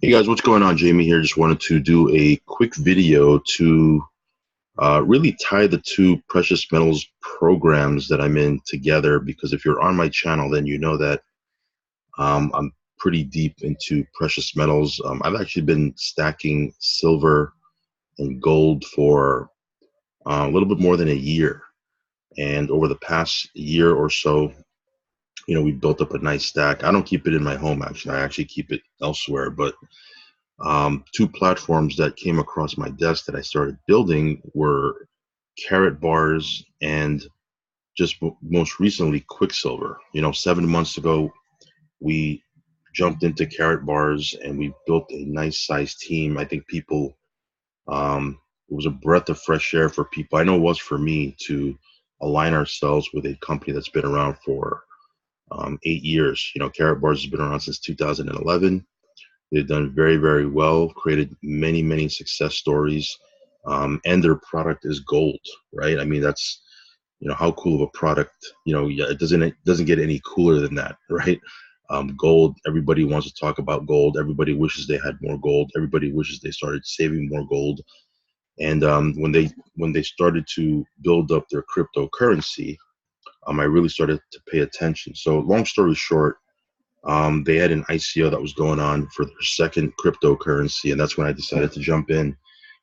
Hey guys, what's going on? Jamie here. Just wanted to do a quick video to really tie the two precious metals programs that I'm in together. Because if you're on my channel, then you know that I'm pretty deep into precious metals. I've actually been stacking silver and gold for a little bit more than a year. And over the past year or so, we built up a nice stack. I don't keep it in my home, actually. I actually keep it elsewhere, but two platforms that came across my desk that I started building were KaratBars and just most recently Quicksilver. 7 months ago, we jumped into KaratBars and we built a nice sized team. I think it was a breath of fresh air for people. I know it was for me to align ourselves with a company that's been around for 8 years. KaratBars has been around since 2011. They've done very, very well, created many, many success stories, and their product is gold, right? I mean, that's how cool of a product. Yeah, it doesn't get any cooler than that, right? Gold. Everybody wants to talk about gold. Everybody wishes they had more gold. Everybody wishes they started saving more gold. And when they started to build up their cryptocurrency, I really started to pay attention. So, long story short, they had an ICO that was going on for their second cryptocurrency, and that's when I decided to jump in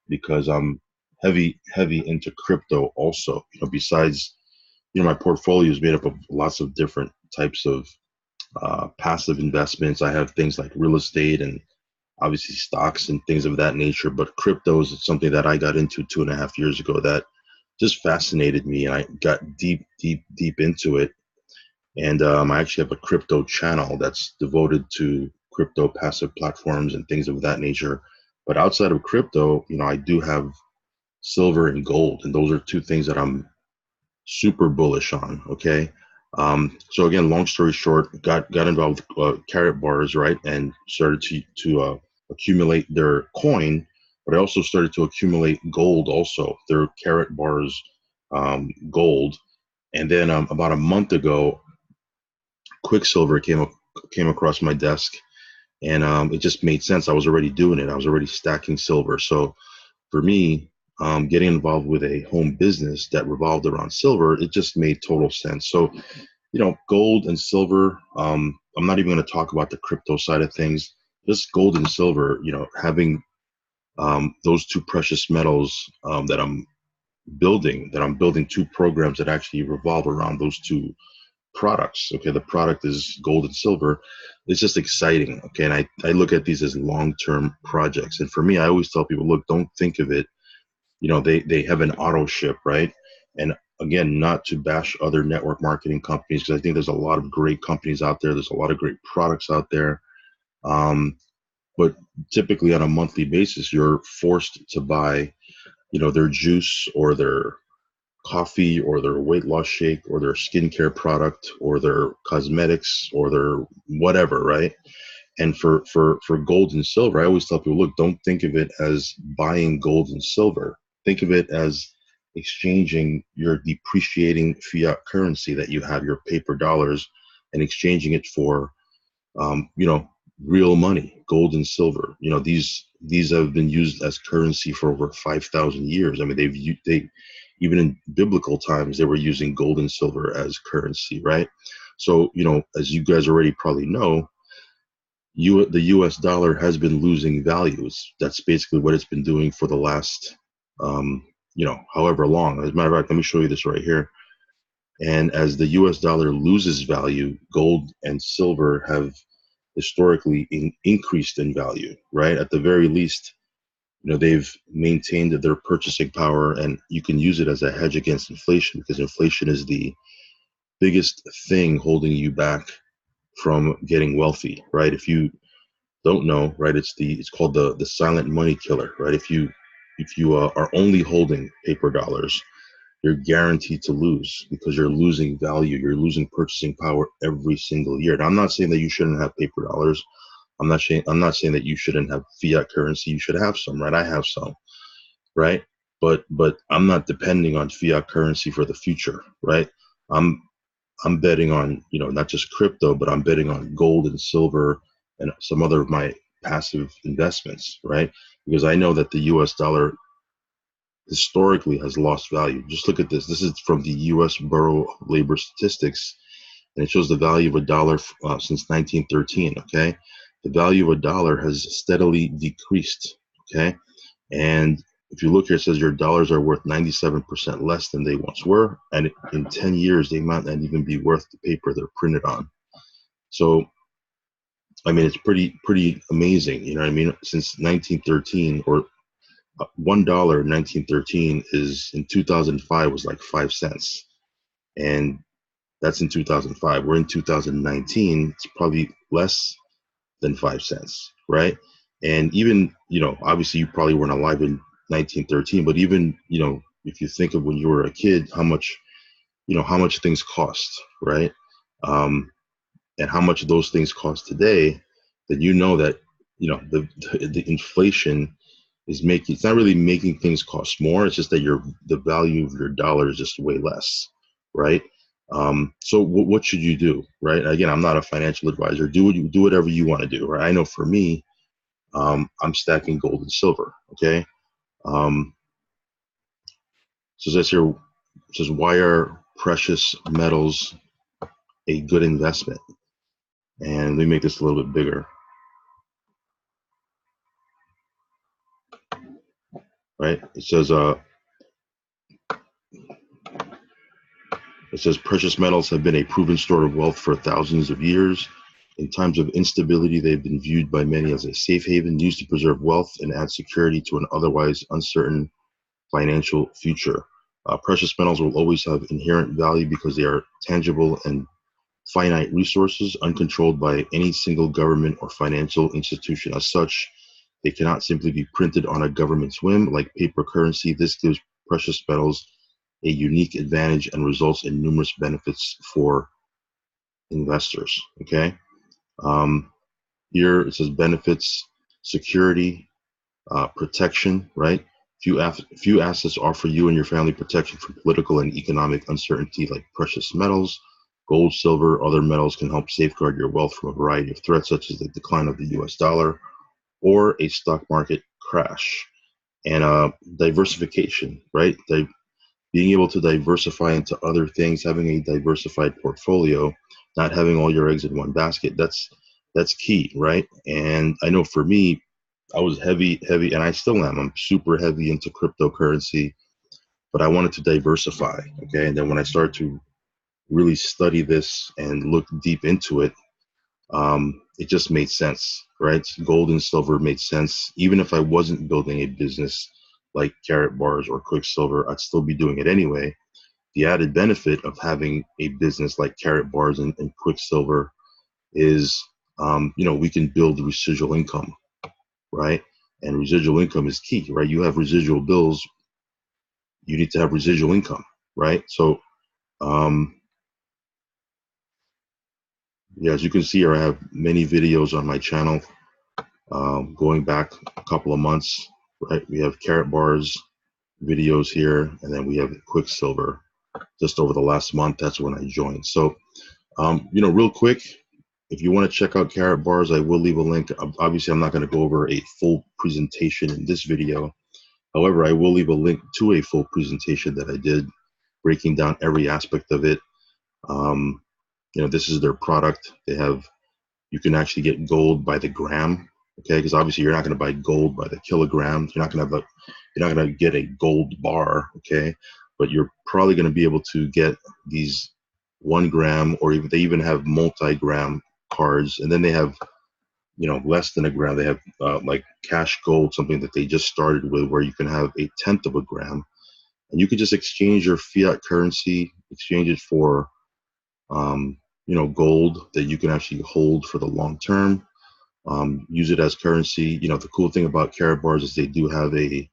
because I'm heavy into crypto also. Besides, my portfolio is made up of lots of different types of passive investments. I have things like real estate and obviously stocks and things of that nature, but crypto is something that I got into 2.5 years ago that just fascinated me, and I got deep into it. And I actually have a crypto channel that's devoted to crypto passive platforms and things of that nature. But outside of crypto, I do have silver and gold, and those are two things that I'm super bullish on. Okay. So again, long story short, got involved with KaratBars, right, and started to accumulate their coin, but I also started to accumulate gold, also their KaratBars gold. And then about a month ago, Quicksilver came across my desk, and it just made sense. I was already doing it. I was already stacking silver. So for me, getting involved with a home business that revolved around silver, it just made total sense. So gold and silver. I'm not even going to talk about the crypto side of things. Just gold and silver. Having those two precious metals that I'm building two programs that actually revolve around those two products. Okay, the product is gold and silver. It's just exciting. Okay, and I look at these as long-term projects. And for me, I always tell people, look, don't think of it. They have an auto ship, right? And again, not to bash other network marketing companies, because I think there's a lot of great companies out there. There's a lot of great products out there. Um, but typically on a monthly basis, you're forced to buy, their juice or their coffee or their weight loss shake or their skincare product or their cosmetics or their whatever, right? And for gold and silver, I always tell people, look, don't think of it as buying gold and silver. Think of it as exchanging your depreciating fiat currency that you have, your paper dollars, and exchanging it for real money, gold and silver. These have been used as currency for over 5,000 years. I mean, they even in biblical times they were using gold and silver as currency, right? So as you guys already probably know, the U.S. dollar has been losing values. That's basically what it's been doing for the last, however long. As a matter of fact, let me show you this right here. And as the U.S. dollar loses value, gold and silver have historically increased in value, right? At the very least, they've maintained their purchasing power, and you can use it as a hedge against inflation, because inflation is the biggest thing holding you back from getting wealthy, right? If you don't know, right, it's called the silent money killer, right? If you are only holding paper dollars, you're guaranteed to lose, because you're losing value, you're losing purchasing power every single year. Now, I'm not saying that you shouldn't have paper dollars. I'm not saying that you shouldn't have fiat currency. You should have some, right? I have some, right? But I'm not depending on fiat currency for the future, right? I'm betting on, not just crypto, but I'm betting on gold and silver and some other of my passive investments, right? Because I know that the US dollar historically has lost value. Just look at this. This is from the US Bureau of Labor Statistics, and it shows the value of a dollar since 1913, okay? The value of a dollar has steadily decreased, okay? And if you look here, it says your dollars are worth 97% less than they once were, and in 10 years, they might not even be worth the paper they're printed on. So, I mean, it's pretty amazing, you know what I mean? Since 1913, or $1 in 1913 is in 2005 was like 5 cents, and that's in 2005. We're in 2019. It's probably less than 5 cents, right? And even, you know, obviously you probably weren't alive in 1913, but even, you know, if you think of when you were a kid, how much, you know, how much things cost, right? Um, and how much those things cost today, then you know that, you know, the inflation is making, it's not really making things cost more. It's just that the value of your dollar is just way less, right? So what should you do, right? Again, I'm not a financial advisor. Do whatever you want to do, right? I know for me, I'm stacking gold and silver. Okay. Um, so it says here, it says, why are precious metals a good investment? And let me make this a little bit bigger, right? It says precious metals have been a proven store of wealth for thousands of years. In times of instability, they've been viewed by many as a safe haven used to preserve wealth and add security to an otherwise uncertain financial future. Precious metals will always have inherent value because they are tangible and finite resources, uncontrolled by any single government or financial institution. As such, they cannot simply be printed on a government's whim like paper currency. This gives precious metals a unique advantage and results in numerous benefits for investors. Okay. Um, Here it says benefits, security, protection, right? Few assets offer you and your family protection from political and economic uncertainty like precious metals. Gold, silver, other metals can help safeguard your wealth from a variety of threats, such as the decline of the US dollar or a stock market crash. And diversification, right? Being able to diversify into other things, having a diversified portfolio, not having all your eggs in one basket, that's key, right? And I know for me, I was heavy, and I still am. I'm super heavy into cryptocurrency, but I wanted to diversify. Okay. And then when I started to really study this and look deep into it, it just made sense, right? Gold and silver made sense. Even if I wasn't building a business like KaratBars or Quicksilver, I'd still be doing it anyway. The added benefit of having a business like KaratBars and Quicksilver is, you know, we can build residual income, right? And residual income is key, right? You have residual bills, you need to have residual income, right? So, um, yeah, as you can see here, I have many videos on my channel going back a couple of months, right? We have KaratBars videos here, and then we have Quicksilver just over the last month. That's when I joined. So, you know, real quick, if you want to check out KaratBars, I will leave a link. Obviously, I'm not going to go over a full presentation in this video. However, I will leave a link to a full presentation that I did breaking down every aspect of it. Um, you know, this is their product. They have, you can actually get gold by the gram, okay? Because obviously you're not going to buy gold by the kilogram. You're not going to get a gold bar, okay? But you're probably going to be able to get these 1 gram, or even they even have multi-gram cards, and then they have, you know, less than a gram. They have like cash gold, something that they just started with, where you can have 1/10 of a gram, and you can just exchange your fiat currency, exchange it for you know, gold that you can actually hold for the long term. Use it as currency. You know, the cool thing about KaratBars is they do have a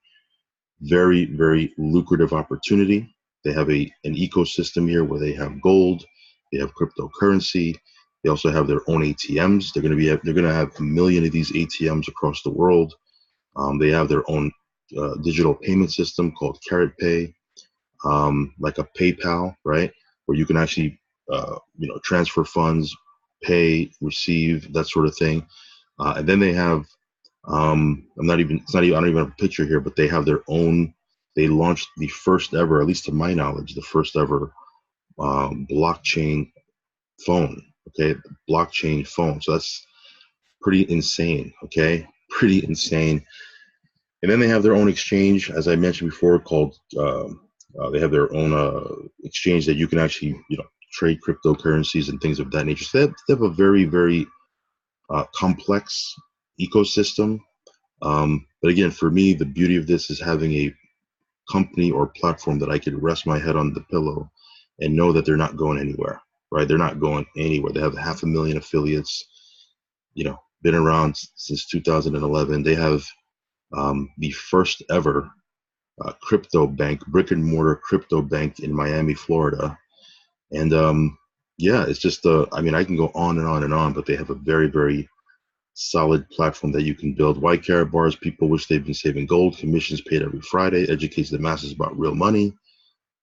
very lucrative opportunity. They have an ecosystem here where they have gold, they have cryptocurrency. They also have their own ATMs. They're going to have 1 million of these ATMs across the world. They have their own digital payment system called KaratPay, like a PayPal, right? Where you can actually, you know, transfer funds, pay, receive, that sort of thing. And then they have I'm not even, it's not even, I don't even have a picture here, but they have their own, they launched the first ever, at least to my knowledge, the first ever blockchain phone. Okay. Blockchain phone. So that's pretty insane. Okay. Pretty insane. And then they have their own exchange, as I mentioned before, called, they have their own exchange that you can actually, trade cryptocurrencies and things of that nature. So they have a very, very complex ecosystem. But again, for me, the beauty of this is having a company or platform that I could rest my head on the pillow and know that they're not going anywhere, right? They're not going anywhere. They have 500,000 affiliates, been around since 2011. They have the first ever crypto bank, brick and mortar crypto bank in Miami, Florida. And yeah, it's just, I mean, I can go on and on and on, but they have a very, very solid platform that you can build. Why KaratBars? People wish they've been saving gold. Commissions paid every Friday. Educates the masses about real money.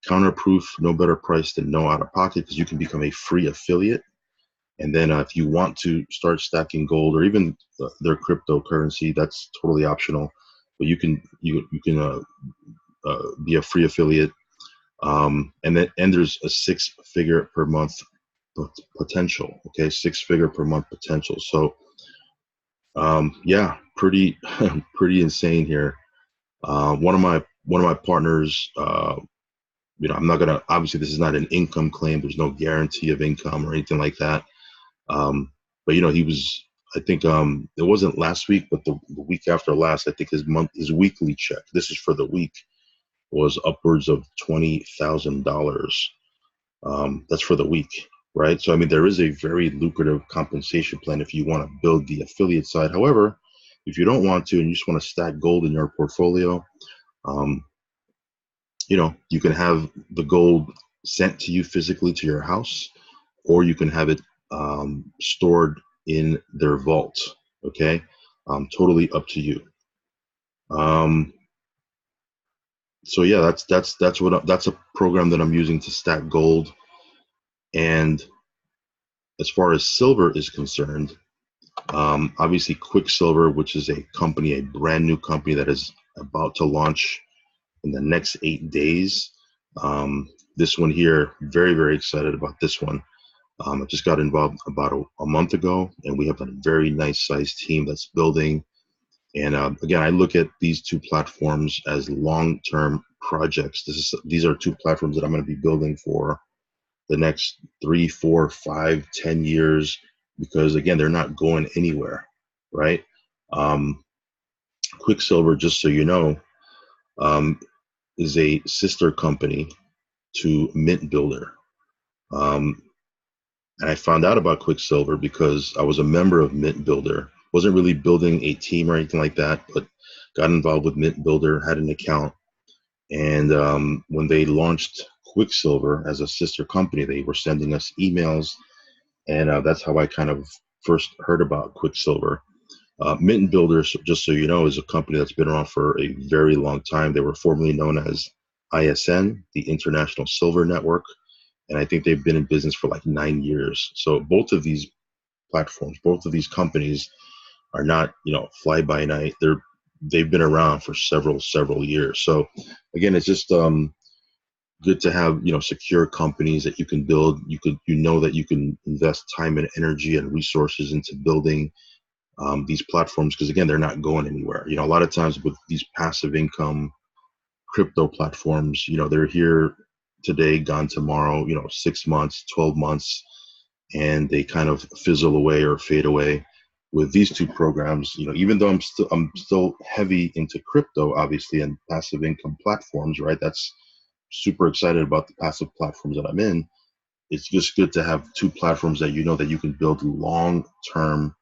Counterproof. No better price than no out of pocket, because you can become a free affiliate. And then if you want to start stacking gold or even their cryptocurrency, that's totally optional. But you can be a free affiliate. And there's a 6-figure per month potential. Okay, 6-figure per month potential. So yeah, pretty pretty insane here. One of my partners, I'm not gonna, obviously this is not an income claim. There's no guarantee of income or anything like that. But he was, I think it wasn't last week, but the week after last, I think his weekly check, this is for the week, was upwards of $20,000. That's for the week, right? So I mean, there is a very lucrative compensation plan if you want to build the affiliate side. However, if you don't want to and you just want to stack gold in your portfolio, um, you can have the gold sent to you physically to your house, or you can have it stored in their vault. Okay, totally up to you. Um, so yeah, that's a program that I'm using to stack gold. And as far as silver is concerned, obviously Quicksilver, which is a brand new company that is about to launch in the next 8 days. This one here, very, very excited about this one. I just got involved about a month ago, and we have a very nice sized team that's building. And again, I look at these two platforms as long-term projects. These are two platforms that I'm going to be building for the next 3, 4, 5, 10 years, because again, they're not going anywhere, right? Um, Quicksilver, just so you know, um, is a sister company to Mint Builder. And I found out about Quicksilver because I was a member of Mint Builder. Wasn't really building a team or anything like that, but got involved with Mint Builder, had an account. And when they launched Quicksilver as a sister company, they were sending us emails. And that's how I kind of first heard about Quicksilver. Mint Builder, just so you know, is a company that's been around for a very long time. They were formerly known as ISN, the International Silver Network, and I think they've been in business for like 9 years. So both of these platforms, both of these companies are not, fly by night. They've been around for several years. So again, it's just good to have, secure companies that you can build. That you can invest time and energy and resources into building these platforms, because again, they're not going anywhere. A lot of times with these passive income crypto platforms, they're here today, gone tomorrow, 6 months, 12 months, and they kind of fizzle away or fade away. With these two programs, even though I'm still heavy into crypto, obviously, and passive income platforms, right? That's super excited about the passive platforms that I'm in. It's just good to have two platforms that that you can build long-term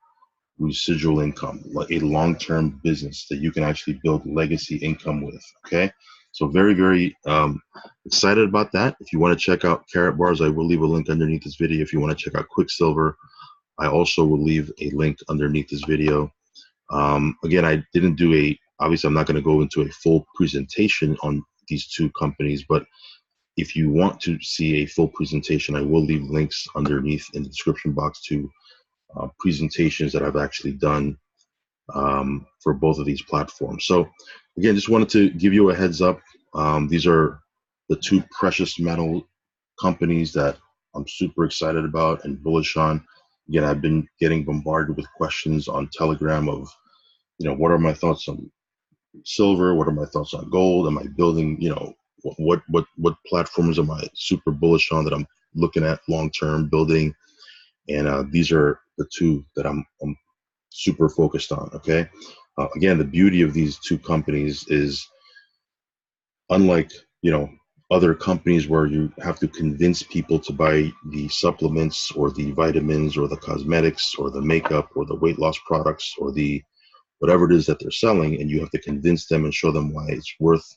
residual income, like a long-term business that you can actually build legacy income with. Okay, so very, very excited about that. If you want to check out KaratBars, I will leave a link underneath this video. If you want to check out Quicksilver, I also will leave a link underneath this video. Again, I didn't do obviously I'm not going to go into a full presentation on these two companies, but if you want to see a full presentation, I will leave links underneath in the description box to presentations that I've actually done for both of these platforms. So again, just wanted to give you a heads up. These are the two precious metal companies that I'm super excited about and bullish on. Again, I've been getting bombarded with questions on Telegram of, what are my thoughts on silver? What are my thoughts on gold? Am I building, what platforms am I super bullish on that I'm looking at long term building? And these are the two that I'm super focused on. Okay. Again, the beauty of these two companies is, unlike, other companies where you have to convince people to buy the supplements or the vitamins or the cosmetics or the makeup or the weight loss products or the whatever it is that they're selling, and you have to convince them and show them why it's worth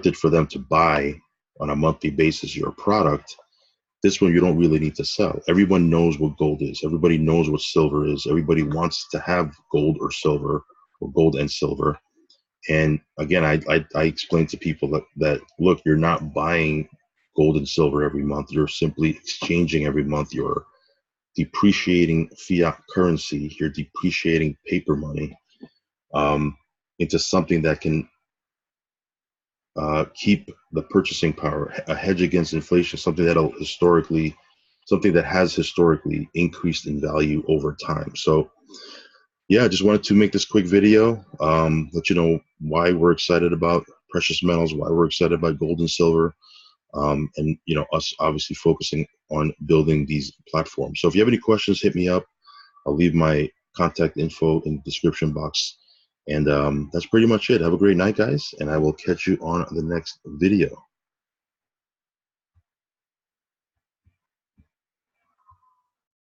it for them to buy on a monthly basis your product. This one you don't really need to sell. Everyone knows what gold is. Everybody knows what silver is. Everybody wants to have gold or silver, or gold and silver. And again, I explain to people that look, you're not buying gold and silver every month. You're simply exchanging every month. You're depreciating fiat currency. You're depreciating paper money into something that can keep the purchasing power, a hedge against inflation, something that has historically increased in value over time. So yeah, I just wanted to make this quick video, let you know why we're excited about precious metals, why we're excited about gold and silver, and us obviously focusing on building these platforms. So if you have any questions, hit me up. I'll leave my contact info in the description box. And that's pretty much it. Have a great night, guys, and I will catch you on the next video.